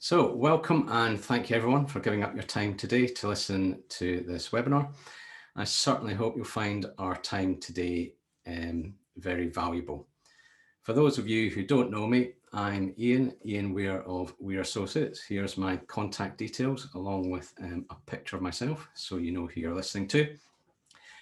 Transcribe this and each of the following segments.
So welcome and thank you everyone for giving up your time today to listen to this webinar. I certainly hope you'll find our time today very valuable. For those of you who don't know me, I'm Ian Weir of Weir Associates. Here's my contact details along with a picture of myself so you know who you're listening to.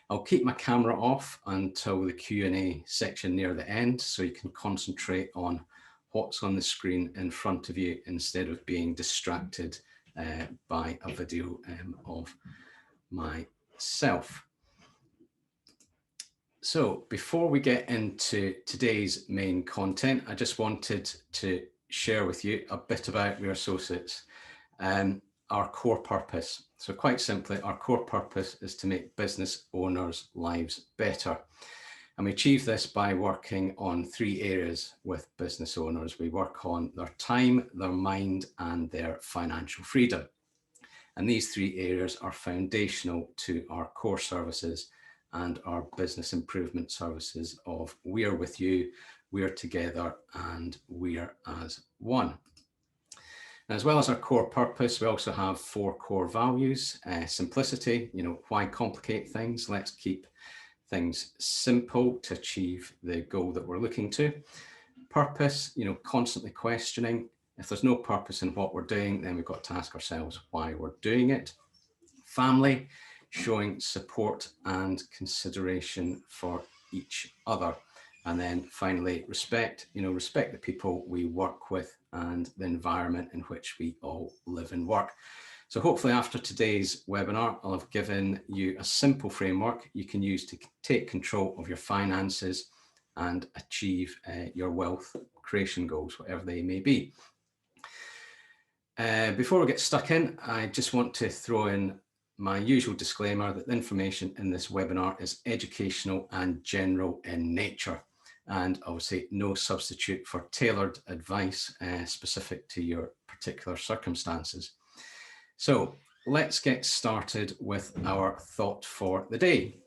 I'll keep my camera off until the Q&A section near the end so you can concentrate on what's on the screen in front of you instead of being distracted by a video of myself. So before we get into today's main content, I just wanted to share with you a bit about Weir Associates and our core purpose. So quite simply, our core purpose is to make business owners' lives better. And we achieve this by working on three areas with business owners. We work on their time, their mind, and their financial freedom. And these three areas are foundational to our core services and our business improvement services of We're With You, We're Together, and We're as One. As well as our core purpose, we also have four core values. Simplicity, why complicate things? Let's keep things simple to achieve the goal that we're looking to. Purpose, constantly questioning. If there's no purpose in what we're doing, then we've got to ask ourselves why we're doing it. Family, showing support and consideration for each other. And then finally, respect, respect the people we work with and the environment in which we all live and work. So hopefully after today's webinar, I'll have given you a simple framework you can use to take control of your finances and achieve your wealth creation goals, whatever they may be. Before we get stuck in, I just want to throw in my usual disclaimer that the information in this webinar is educational and general in nature, and obviously no substitute for tailored advice specific to your particular circumstances. So let's get started with our thought for the day.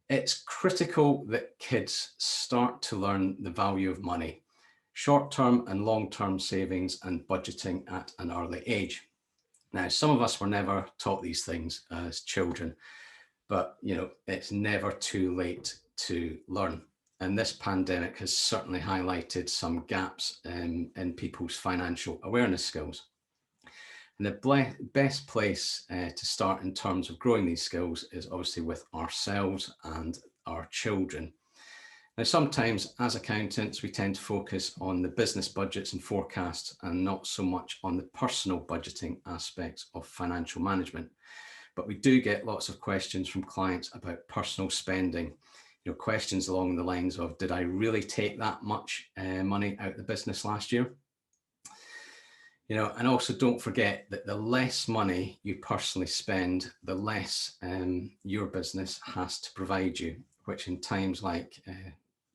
It's critical that kids start to learn the value of money, short-term and long-term savings and budgeting at an early age. Now, some of us were never taught these things as children, but it's never too late to learn. And this pandemic has certainly highlighted some gaps in people's financial awareness skills. And the best place to start in terms of growing these skills is obviously with ourselves and our children. Now, sometimes as accountants, we tend to focus on the business budgets and forecasts and not so much on the personal budgeting aspects of financial management. But we do get lots of questions from clients about personal spending, questions along the lines of, did I really take that much money out of the business last year? And also don't forget that the less money you personally spend, the less your business has to provide you, which in times like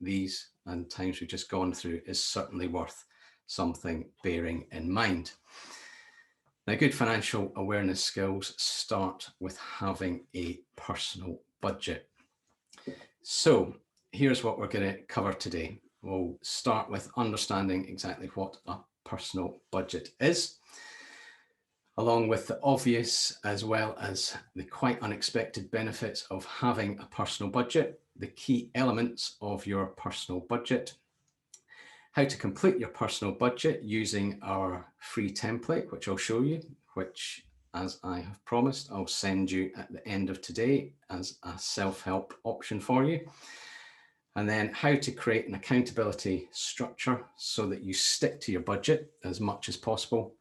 these and times we've just gone through is certainly worth something bearing in mind. Now, good financial awareness skills start with having a personal budget. So here's what we're going to cover today. We'll start with understanding exactly what a personal budget is, along with the obvious as well as the quite unexpected benefits of having a personal budget, the key elements of your personal budget, how to complete your personal budget using our free template, which I'll show you, which, as I have promised, I'll send you at the end of today as a self-help option for you. And then how to create an accountability structure so that you stick to your budget as much as possible.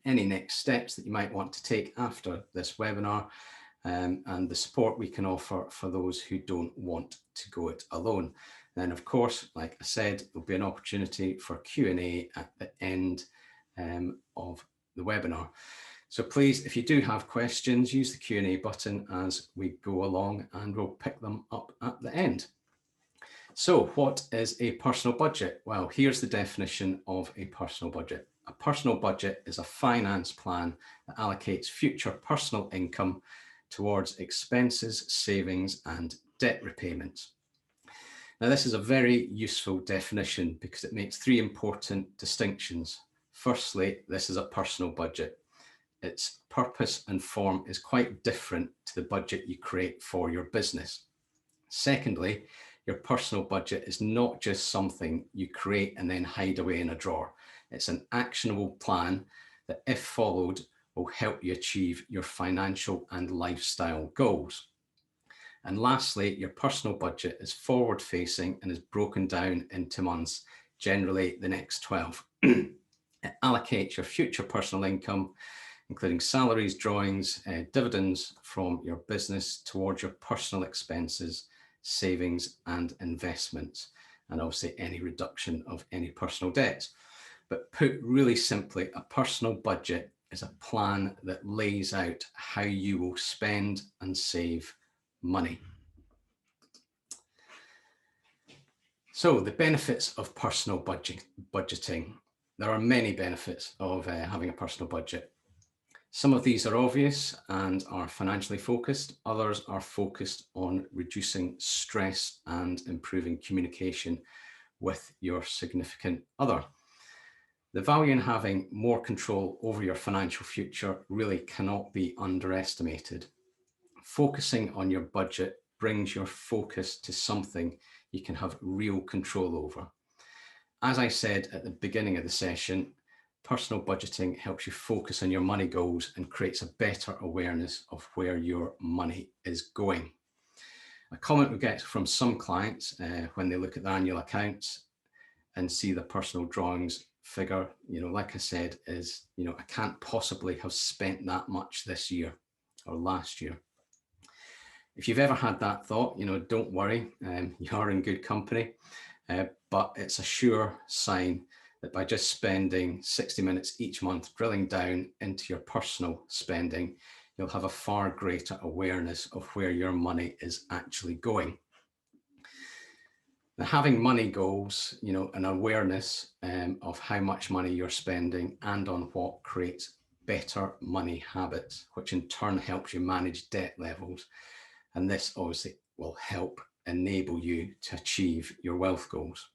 Any next steps that you might want to take after this webinar, and the support we can offer for those who don't want to go it alone. Then, of course, like I said, there'll be an opportunity for Q&A at the end of the webinar. So please, if you do have questions, use the Q&A button as we go along and we'll pick them up at the end. So what is a personal budget? Well, here's the definition of a personal budget. A personal budget is a finance plan that allocates future personal income towards expenses, savings, and debt repayments. Now, this is a very useful definition because it makes three important distinctions. Firstly, this is a personal budget. Its purpose and form is quite different to the budget you create for your business. Secondly, your personal budget is not just something you create and then hide away in a drawer. It's an actionable plan that, if followed, will help you achieve your financial and lifestyle goals. And lastly, your personal budget is forward facing and is broken down into months, generally the next 12. It allocates your future personal income, including salaries, drawings, dividends from your business, towards your personal expenses, savings and investments, and obviously any reduction of any personal debt. But put really simply, a personal budget is a plan that lays out how you will spend and save money. So the benefits of personal budgeting. There are many benefits of having a personal budget. Some of these are obvious and are financially focused. Others are focused on reducing stress and improving communication with your significant other. The value in having more control over your financial future really cannot be underestimated. Focusing on your budget brings your focus to something you can have real control over. As I said at the beginning of the session, personal budgeting helps you focus on your money goals and creates a better awareness of where your money is going. A comment we get from some clients when they look at the annual accounts and see the personal drawings figure, like I said, is, I can't possibly have spent that much this year or last year. If you've ever had that thought, don't worry, you are in good company, but it's a sure sign that by just spending 60 minutes each month drilling down into your personal spending, you'll have a far greater awareness of where your money is actually going. Now, having money goals, an awareness of how much money you're spending and on what creates better money habits, which in turn helps you manage debt levels. And this obviously will help enable you to achieve your wealth goals.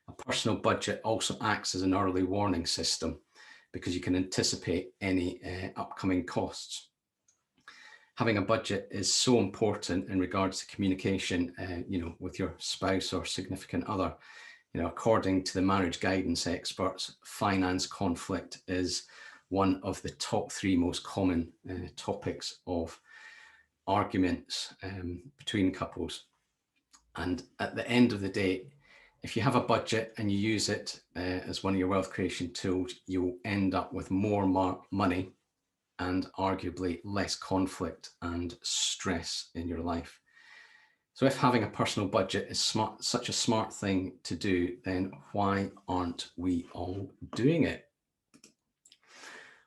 A personal budget also acts as an early warning system because you can anticipate any upcoming costs. Having a budget is so important in regards to communication, with your spouse or significant other. According to the marriage guidance experts, finance conflict is one of the top 3 most common topics of arguments between couples. And at the end of the day, if you have a budget and you use it as one of your wealth creation tools, you will end up with more money and arguably less conflict and stress in your life. So if having a personal budget is such a smart thing to do, then why aren't we all doing it?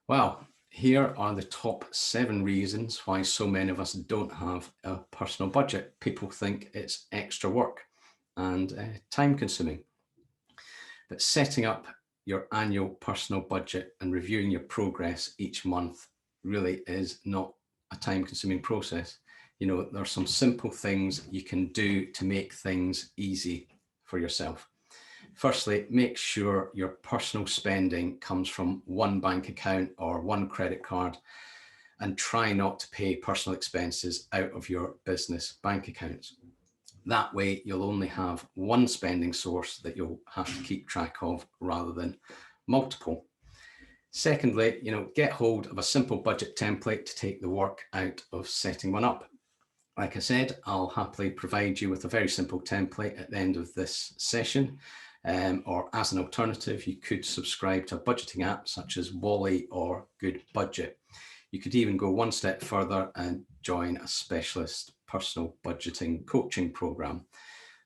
Well, here are the top 7 reasons why so many of us don't have a personal budget. People think it's extra work and time consuming. But setting up your annual personal budget and reviewing your progress each month really is not a time consuming process. There are some simple things you can do to make things easy for yourself. Firstly, make sure your personal spending comes from one bank account or one credit card, and try not to pay personal expenses out of your business bank accounts. That way, you'll only have one spending source that you'll have to keep track of rather than multiple. Secondly, get hold of a simple budget template to take the work out of setting one up. Like I said, I'll happily provide you with a very simple template at the end of this session. Or as an alternative, you could subscribe to a budgeting app such as Wally or Good Budget. You could even go one step further and join a specialist personal budgeting coaching program,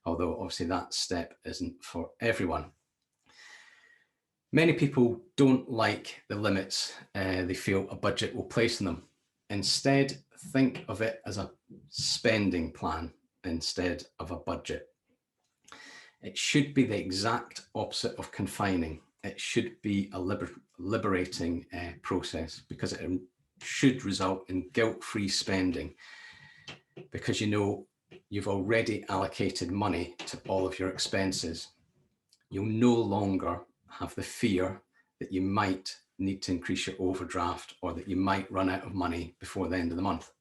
although obviously that step isn't for everyone. Many people don't like the limits they feel a budget will place on them. Instead, think of it as a spending plan instead of a budget. It should be the exact opposite of confining. It should be a liberating process, because it should result in guilt-free spending, because you've already allocated money to all of your expenses. You'll no longer have the fear that you might need to increase your overdraft or that you might run out of money before the end of the month.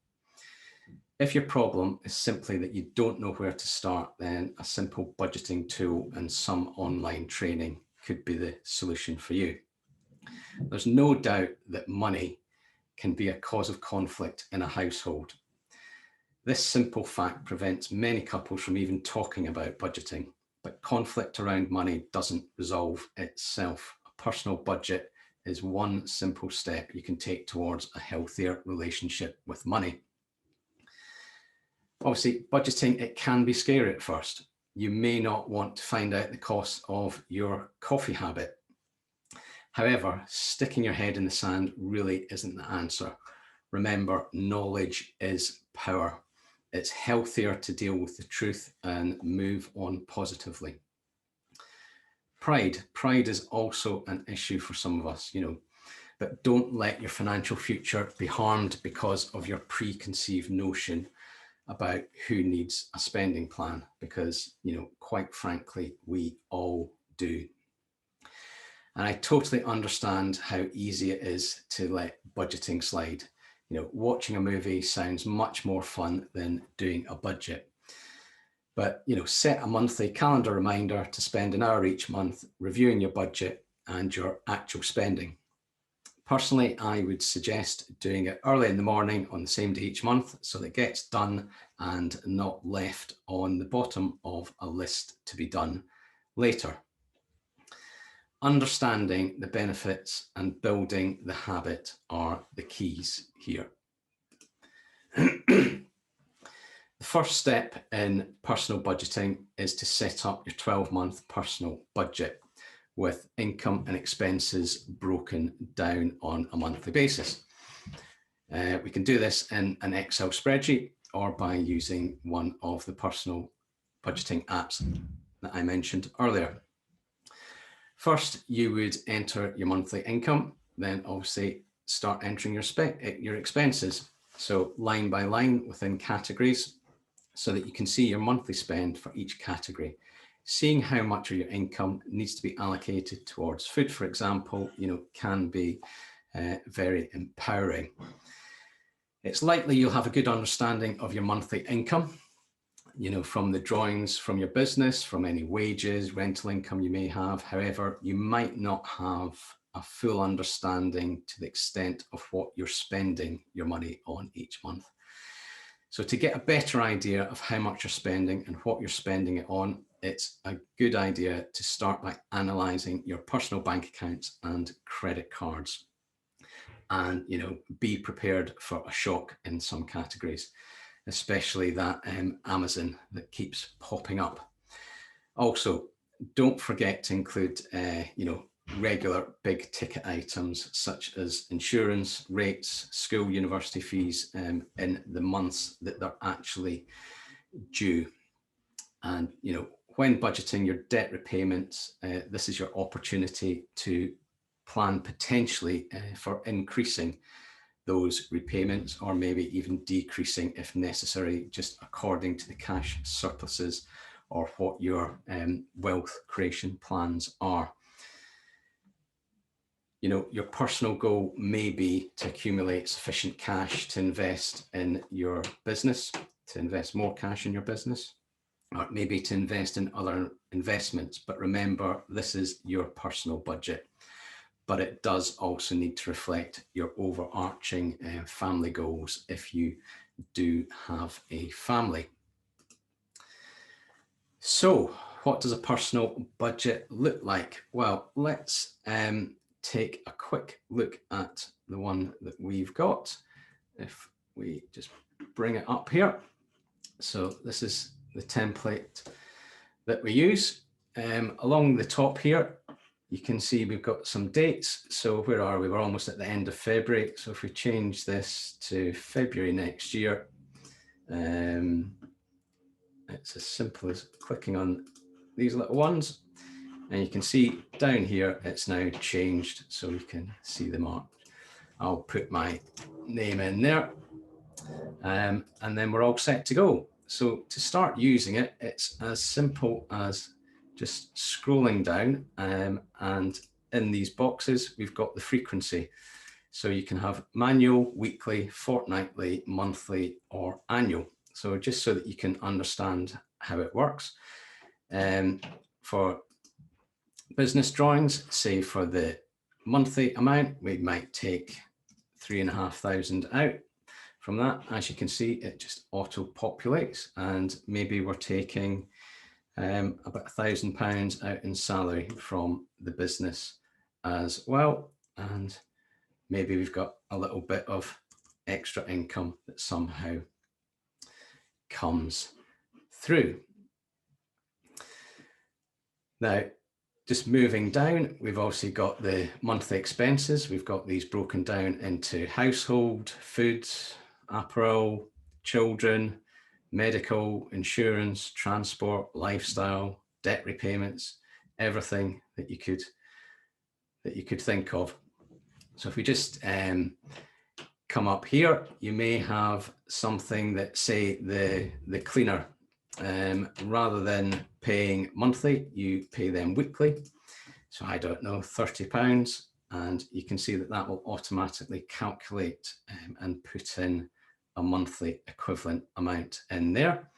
If your problem is simply that you don't know where to start, then a simple budgeting tool and some online training could be the solution for you. There's no doubt that money can be a cause of conflict in a household. This simple fact prevents many couples from even talking about budgeting, but conflict around money doesn't resolve itself. A personal budget is one simple step you can take towards a healthier relationship with money. Obviously, budgeting, it can be scary at first. You may not want to find out the cost of your coffee habit. However, sticking your head in the sand really isn't the answer. Remember, knowledge is power. It's healthier to deal with the truth and move on positively. Pride is also an issue for some of us, but don't let your financial future be harmed because of your preconceived notion about who needs a spending plan, because, quite frankly, we all do. And I totally understand how easy it is to let budgeting slide. Watching a movie sounds much more fun than doing a budget. But, set a monthly calendar reminder to spend an hour each month reviewing your budget and your actual spending. Personally, I would suggest doing it early in the morning on the same day each month so that it gets done and not left on the bottom of a list to be done later. Understanding the benefits and building the habit are the keys here. The first step in personal budgeting is to set up your 12-month personal budget with income and expenses broken down on a monthly basis. We can do this in an Excel spreadsheet or by using one of the personal budgeting apps that I mentioned earlier. First, you would enter your monthly income, then obviously start entering your expenses. So line by line within categories so that you can see your monthly spend for each category. Seeing how much of your income needs to be allocated towards food, for example, can be very empowering. It's likely you'll have a good understanding of your monthly income, from the drawings from your business, from any wages, rental income you may have. However, you might not have a full understanding to the extent of what you're spending your money on each month. So to get a better idea of how much you're spending and what you're spending it on, it's a good idea to start by analysing your personal bank accounts and credit cards. And, be prepared for a shock in some categories, especially that Amazon that keeps popping up. Also, don't forget to include, regular big ticket items such as insurance, rates, school, university fees in the months that they're actually due. And, when budgeting your debt repayments, this is your opportunity to plan potentially for increasing those repayments or maybe even decreasing if necessary, just according to the cash surpluses or what your wealth creation plans are. Your personal goal may be to accumulate sufficient cash to invest in your business, to invest more cash in your business, or maybe to invest in other investments. But remember, this is your personal budget, but it does also need to reflect your overarching family goals if you do have a family. So what does a personal budget look like? Well, let's take a quick look at the one that we've got. If we just bring it up here. So this is the template that we use. Along the top here, you can see we've got some dates. So where are we? We're almost at the end of February. So if we change this to February next year, it's as simple as clicking on these little ones. And you can see down here, it's now changed so we can see the mark. I'll put my name in there and then we're all set to go. So to start using it, it's as simple as just scrolling down and in these boxes, we've got the frequency. So you can have manual, weekly, fortnightly, monthly, or annual. So just so that you can understand how it works. For business drawings, say for the monthly amount, we might take 3,500 out. From that, as you can see, it just auto populates, and maybe we're taking about £1,000 out in salary from the business as well. And maybe we've got a little bit of extra income that somehow comes through. Now, just moving down, we've also got the monthly expenses. We've got these broken down into household, food, apparel, children, medical, insurance, transport, lifestyle, debt repayments, everything that you could think of. So if we just come up here, you may have something that, say, the cleaner, rather than paying monthly, you pay them weekly. So I don't know, £30, and you can see that that will automatically calculate and put in a monthly equivalent amount in there.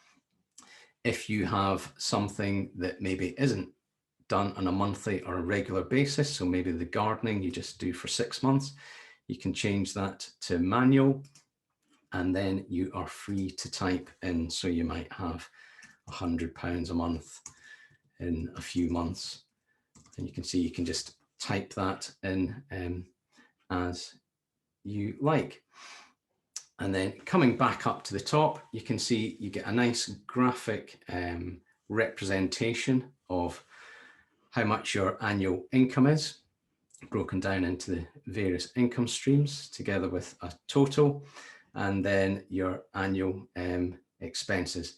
If you have something that maybe isn't done on a monthly or a regular basis, so maybe the gardening you just do for 6 months, you can change that to manual, and then you are free to type in. So you might have £100 a month in a few months, and you can see you can just type that in as you like. And then coming back up to the top, you can see you get a nice graphic representation of how much your annual income is, broken down into the various income streams together with a total, and then your annual expenses.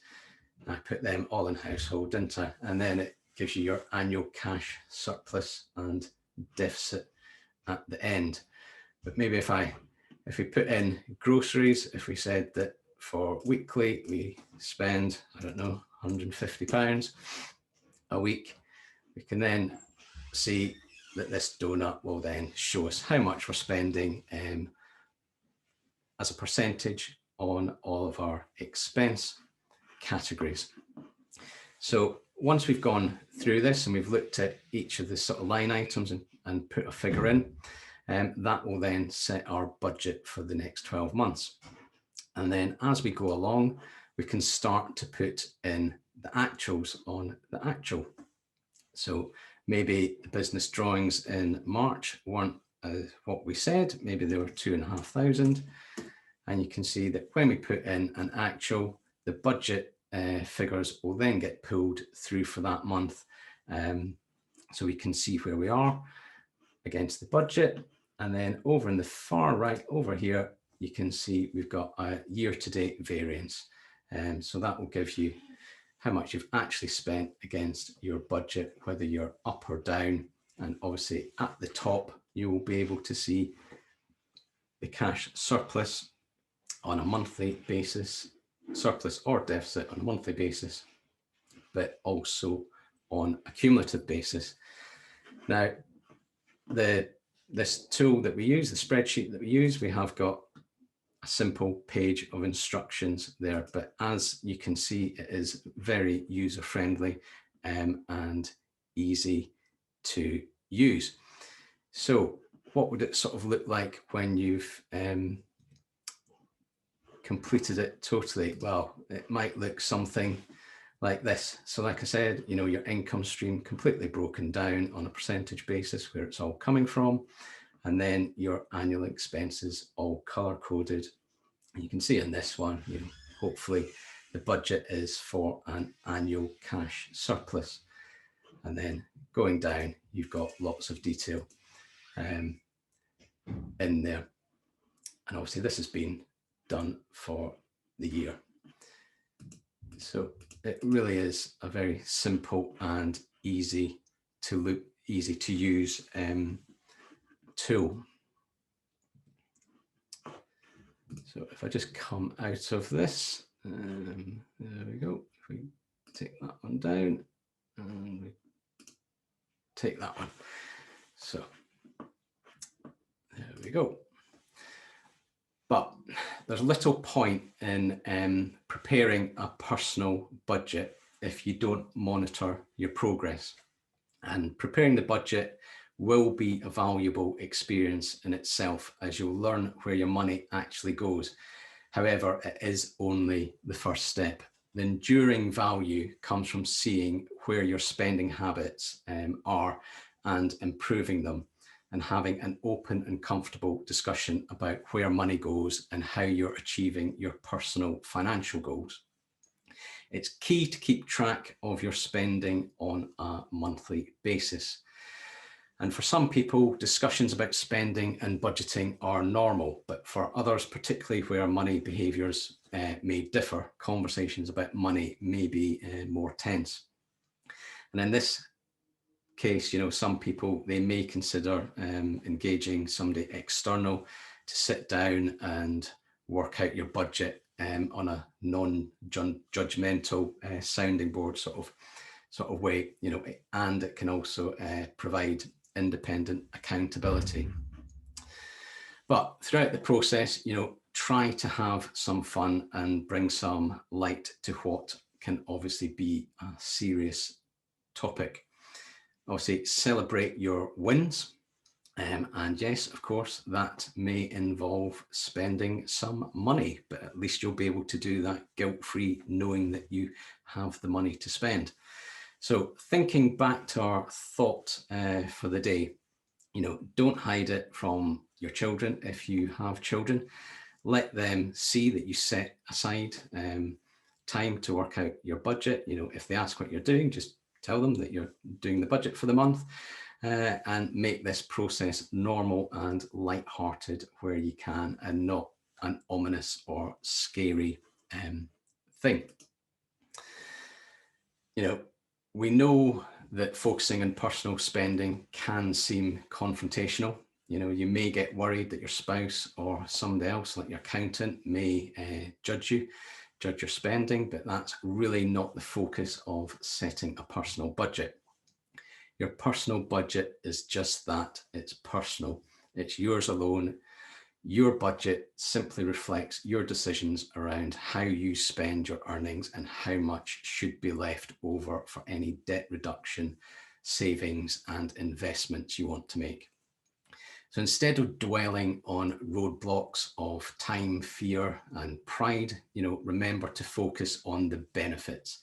I put them all in household, didn't I? And then it gives you your annual cash surplus and deficit at the end. But maybe if we put in groceries, if we said that for weekly we spend, I don't know, £150 a week, we can then see that this donut will then show us how much we're spending as a percentage on all of our expense categories. So once we've gone through this and we've looked at each of the sort of line items and put a figure in, that will then set our budget for the next 12 months. And then as we go along, we can start to put in the actuals on the actual. So maybe the business drawings in March weren't what we said, maybe they were 2,500. And you can see that when we put in an actual, the budget figures will then get pulled through for that month. So we can see where we are against the budget. And then over in the far right over here, you can see we've got a year-to-date variance. So that will give you how much you've actually spent against your budget, whether you're up or down. And obviously at the top, you will be able to see the cash surplus on a monthly basis, surplus or deficit on a monthly basis, but also on a cumulative basis. Now, this tool that we use, the spreadsheet that we use, we have got a simple page of instructions there, but as you can see, it is very user-friendly and easy to use. So what would it sort of look like when you've completed it totally? Well, it might look something like this. So like I said, you know, your income stream completely broken down on a percentage basis where it's all coming from, and then your annual expenses all color coded. You can see in this one, you know, hopefully the budget is for an annual cash surplus. And then going down, you've got lots of detail in there. And obviously this has been done for the year. So it really is a very simple and easy to use tool. So if I just come out of this, there we go. If we take that one down and we take that one. So there we go. But there's little point in preparing a personal budget if you don't monitor your progress. And preparing the budget will be a valuable experience in itself, as you'll learn where your money actually goes. However, it is only the first step. The enduring value comes from seeing where your spending habits are and improving them, and having an open and comfortable discussion about where money goes and how you're achieving your personal financial goals. It's key to keep track of your spending on a monthly basis. And for some people, discussions about spending and budgeting are normal, but for others, particularly where money behaviours may differ, conversations about money may be more tense. And in this case, you know, some people, they may consider engaging somebody external to sit down and work out your budget on a non-judgmental sounding board sort of way, you know, and it can also provide independent accountability. But throughout the process, you know, try to have some fun and bring some light to what can obviously be a serious topic. Obviously, celebrate your wins. And yes, of course, that may involve spending some money, but at least you'll be able to do that guilt-free, knowing that you have the money to spend. So thinking back to our thought for the day, you know, don't hide it from your children. If you have children, let them see that you set aside time to work out your budget. You know, if they ask what you're doing, just tell them that you're doing the budget for the month, and make this process normal and light-hearted where you can, and not an ominous or scary thing. You know, we know that focusing on personal spending can seem confrontational. You know, you may get worried that your spouse or somebody else, like your accountant, may judge your spending, but that's really not the focus of setting a personal budget. Your personal budget is just that, it's personal. It's yours alone. Your budget simply reflects your decisions around how you spend your earnings and how much should be left over for any debt reduction, savings, and investments you want to make. So instead of dwelling on roadblocks of time, fear, and pride, you know, remember to focus on the benefits.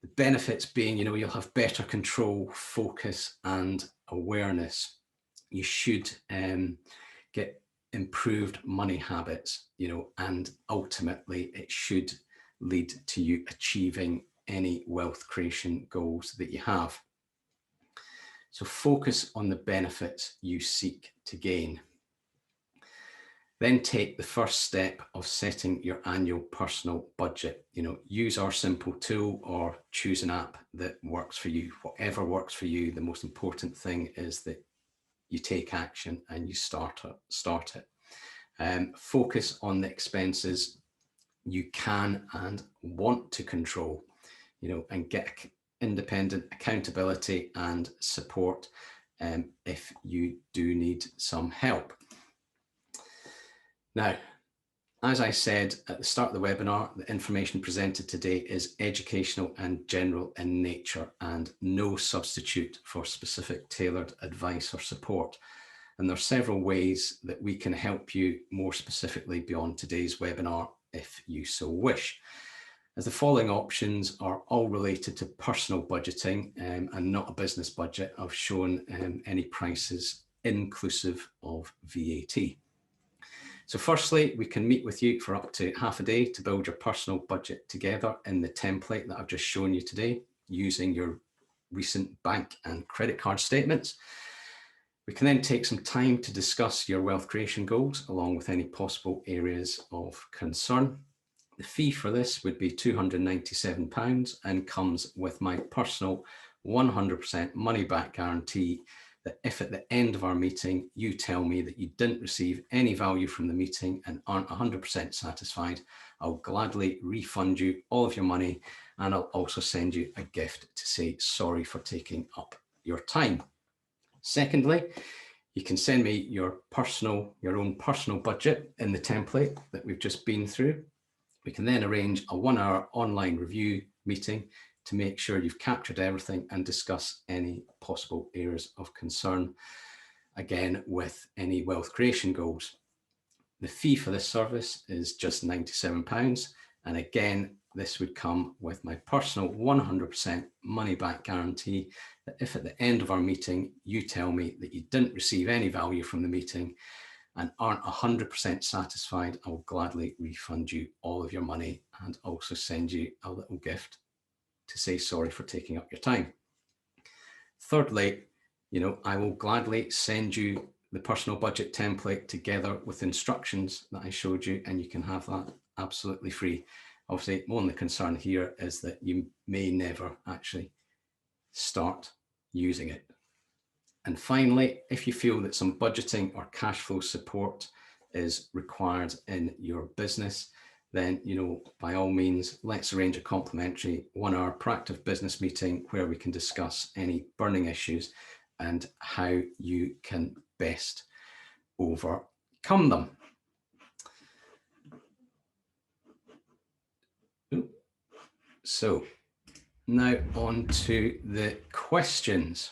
The benefits being, you know, you'll have better control, focus, and awareness. You should get improved money habits, you know, and ultimately it should lead to you achieving any wealth creation goals that you have. So focus on the benefits you seek to gain. Then take the first step of setting your annual personal budget. You know, use our simple tool or choose an app that works for you. Whatever works for you, the most important thing is that you take action and you start it. Focus on the expenses you can and want to control, you know, and get independent accountability and support if you do need some help. Now, as I said at the start of the webinar, the information presented today is educational and general in nature and no substitute for specific tailored advice or support. And there are several ways that we can help you more specifically beyond today's webinar if you so wish. As the following options are all related to personal budgeting and not a business budget, I've shown any prices inclusive of VAT. So firstly, we can meet with you for up to half a day to build your personal budget together in the template that I've just shown you today, using your recent bank and credit card statements. We can then take some time to discuss your wealth creation goals along with any possible areas of concern. The fee for this would be £297 and comes with my personal 100% money back guarantee that if at the end of our meeting you tell me that you didn't receive any value from the meeting and aren't 100% satisfied, I'll gladly refund you all of your money, and I'll also send you a gift to say sorry for taking up your time. Secondly, you can send me your own personal budget in the template that we've just been through. We can then arrange a 1-hour online review meeting to make sure you've captured everything and discuss any possible areas of concern, again, with any wealth creation goals. The fee for this service is just £97. And again, this would come with my personal 100% money back guarantee that if at the end of our meeting, you tell me that you didn't receive any value from the meeting and aren't 100% satisfied, I will gladly refund you all of your money and also send you a little gift to say sorry for taking up your time. Thirdly, I will gladly send you the personal budget template together with instructions that I showed you, and you can have that absolutely free. Obviously, my only concern here is that you may never actually start using it. And finally, if you feel that some budgeting or cash flow support is required in your business, then, by all means, let's arrange a complimentary 1-hour proactive business meeting where we can discuss any burning issues and how you can best overcome them. So now on to the questions.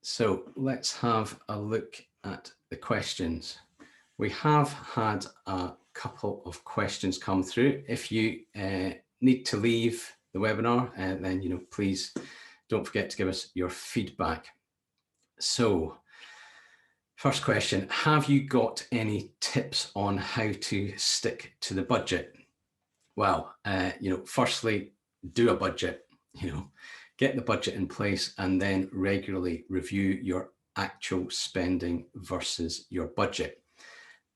So let's have a look at the questions. We have had a couple of questions come through. If you need to leave the webinar, then please don't forget to give us your feedback. So, first question, have you got any tips on how to stick to the budget? Well, firstly, do a budget, get the budget in place and then regularly review your actual spending versus your budget.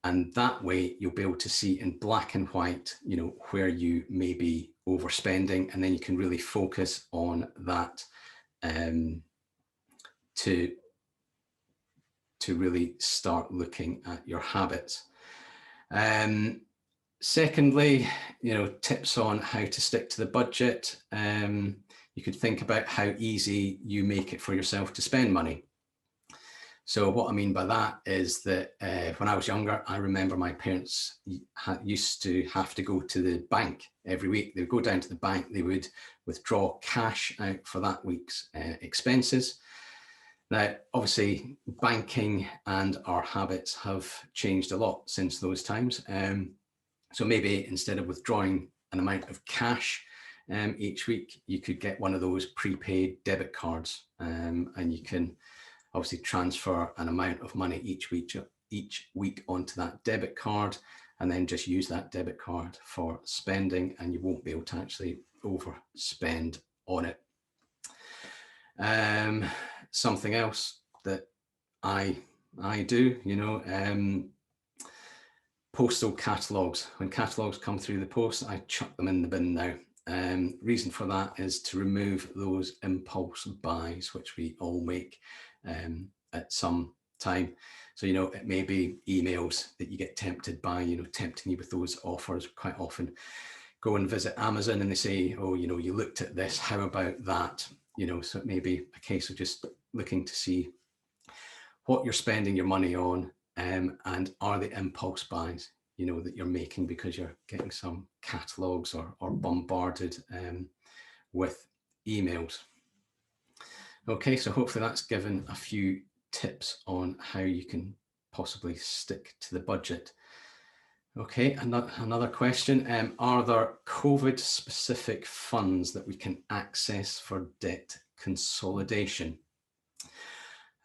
And that way you'll be able to see in black and white, where you may be overspending, and then you can really focus on that to really start looking at your habits. Secondly, tips on how to stick to the budget. You could think about how easy you make it for yourself to spend money. So what I mean by that is that when I was younger, I remember my parents used to have to go to the bank every week. They would go down to the bank, they would withdraw cash out for that week's expenses. Now, obviously, banking and our habits have changed a lot since those times. So maybe instead of withdrawing an amount of cash each week, you could get one of those prepaid debit cards, and you can obviously transfer an amount of money each week onto that debit card, and then just use that debit card for spending, and you won't be able to actually overspend on it. Something else that I do, postal catalogs. When catalogs come through the post, I chuck them in the bin now. Reason for that is to remove those impulse buys, which we all make at some time. So, it may be emails that you get tempted by, tempting you with those offers. Quite often go and visit Amazon and they say, oh, you looked at this, how about that? So it may be a case of just looking to see what you're spending your money on, and are the impulse buys, that you're making because you're getting some catalogs or bombarded with emails. Okay, so hopefully that's given a few tips on how you can possibly stick to the budget. Okay, another question. Are there COVID-specific funds that we can access for debt consolidation?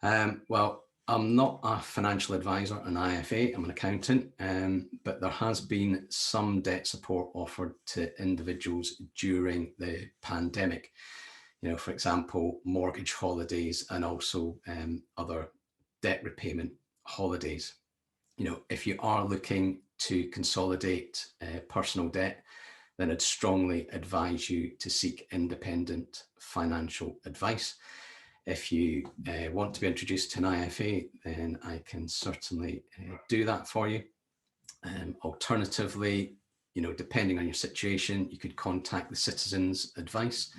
Well, I'm not a financial advisor, an IFA, I'm an accountant, but there has been some debt support offered to individuals during the pandemic. For example, mortgage holidays and also other debt repayment holidays. If you are looking to consolidate personal debt, then I'd strongly advise you to seek independent financial advice. If you want to be introduced to an IFA, then I can certainly do that for you. Alternatively, depending on your situation, you could contact the Citizens Advice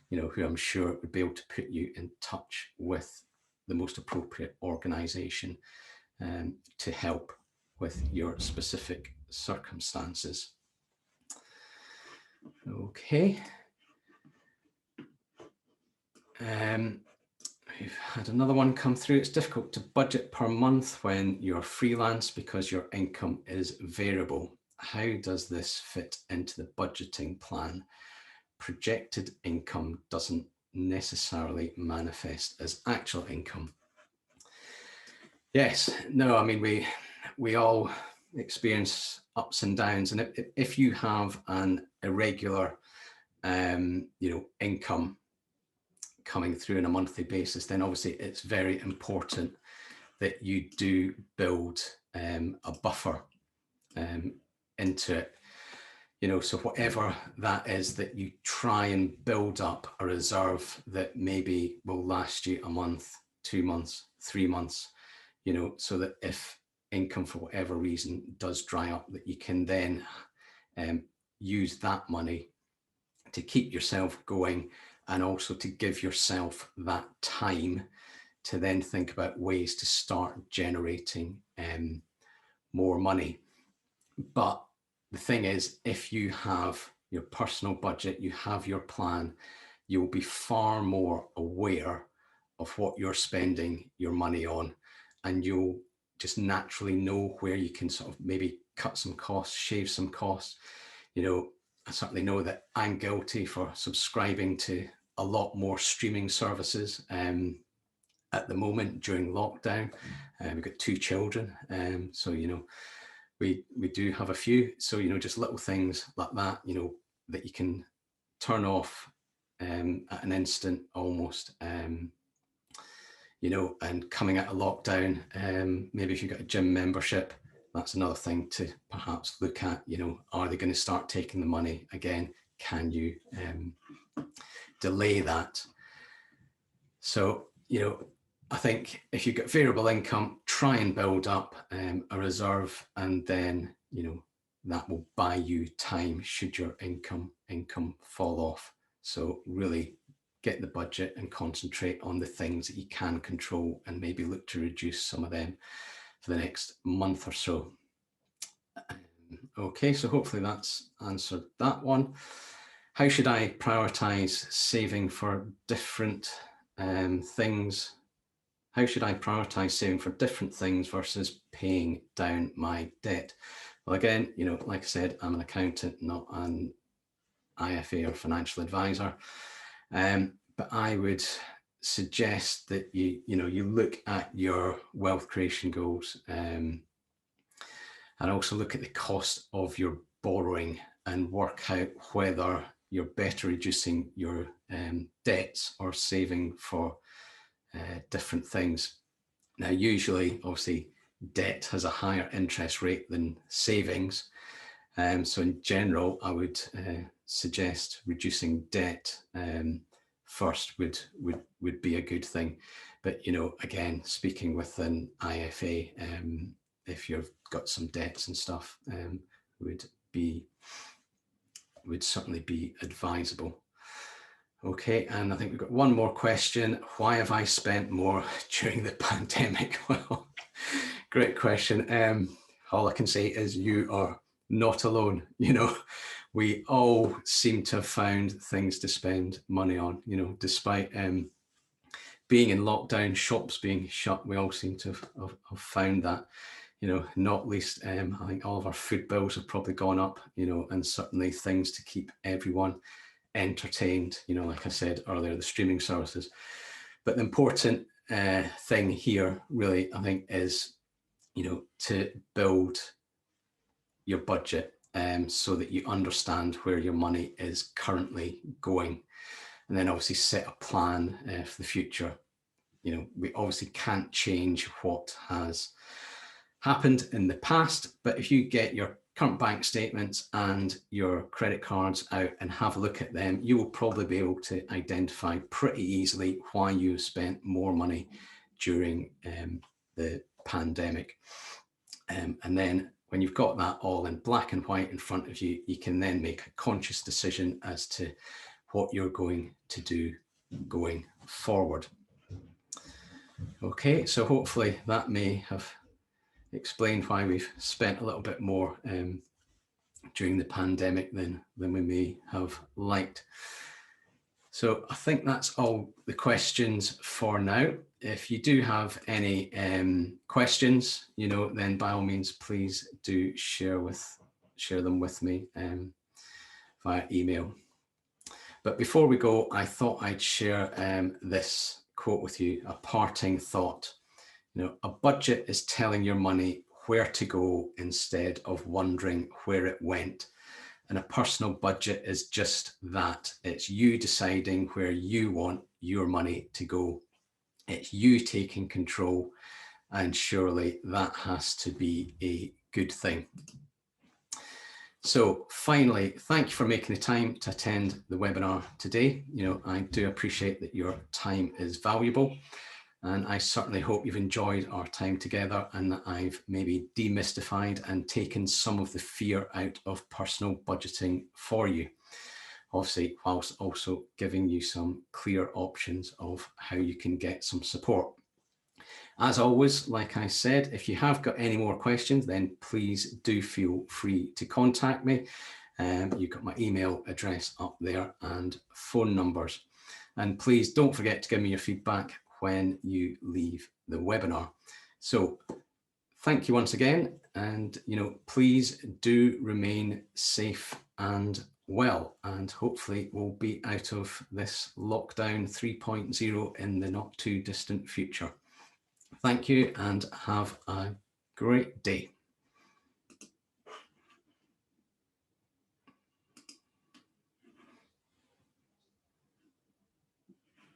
who I'm sure would be able to put you in touch with the most appropriate organisation to help with your specific circumstances. Okay. We've had another one come through. It's difficult to budget per month when you're freelance because your income is variable. How does this fit into the budgeting plan? Projected income doesn't necessarily manifest as actual income. Yes, no, I mean, we all experience ups and downs, and if you have an irregular, income coming through on a monthly basis, then obviously it's very important that you do build a buffer into it. So whatever that is, that you try and build up a reserve that maybe will last you a month, 2 months, 3 months, so that if income for whatever reason does dry up, that you can then use that money to keep yourself going, and also to give yourself that time to then think about ways to start generating more money. But the thing is, if you have your personal budget, you have your plan, you'll be far more aware of what you're spending your money on, and you'll just naturally know where you can sort of maybe cut some costs, shave some costs. I certainly know that I'm guilty for subscribing to a lot more streaming services at the moment during lockdown. We've got 2 children, so we do have a few. So just little things like that, that you can turn off at an instant almost. And coming out of lockdown, maybe if you've got a gym membership, that's another thing to perhaps look at. Are they going to start taking the money again? Can you delay that? So, I think if you've got variable income, try and build up a reserve, and then, that will buy you time should your income fall off. So really get the budget and concentrate on the things that you can control, and maybe look to reduce some of them for the next month or so. Okay, so hopefully that's answered that one. How should I prioritize saving for different things? How should I prioritize saving for different things versus paying down my debt? Well, again, like I said, I'm an accountant, not an IFA or financial advisor. But I would suggest that you look at your wealth creation goals, and also look at the cost of your borrowing, and work out whether you're better reducing your debts or saving for different things. Now, usually, obviously, debt has a higher interest rate than savings. So in general, I would suggest reducing debt first would be a good thing. But, again, speaking with an IFA, if you've got some debts and stuff, would certainly be advisable. Okay, and I think we've got one more question. Why have I spent more during the pandemic? Well, great question. All I can say is you are not alone. We all seem to have found things to spend money on, despite being in lockdown, shops being shut. We all seem to have found that, not least, I think all of our food bills have probably gone up, and certainly things to keep everyone entertained, like I said earlier, the streaming services. But the important thing here really, I think, is to build your budget so that you understand where your money is currently going, and then obviously set a plan for the future. We obviously can't change what has happened in the past, but if you get your current bank statements and your credit cards out and have a look at them, you will probably be able to identify pretty easily why you spent more money during the pandemic. And then when you've got that all in black and white in front of you, you can then make a conscious decision as to what you're going to do going forward. Okay, so hopefully that may have explained why we've spent a little bit more during the pandemic than we may have liked. So I think that's all the questions for now. If you do have any questions, then by all means, please do share them with me via email. But before we go, I thought I'd share this quote with you, a parting thought. A budget is telling your money where to go instead of wondering where it went. And a personal budget is just that. It's you deciding where you want your money to go. It's you taking control, and surely that has to be a good thing. So finally, thank you for making the time to attend the webinar today. I do appreciate that your time is valuable, and I certainly hope you've enjoyed our time together and that I've maybe demystified and taken some of the fear out of personal budgeting for you. Obviously, whilst also giving you some clear options of how you can get some support. As always, like I said, if you have got any more questions, then please do feel free to contact me. You've got my email address up there and phone numbers. And please don't forget to give me your feedback when you leave the webinar. So thank you once again. And, please do remain safe and well, and hopefully we'll be out of this lockdown 3.0 in the not too distant future. Thank you and have a great day.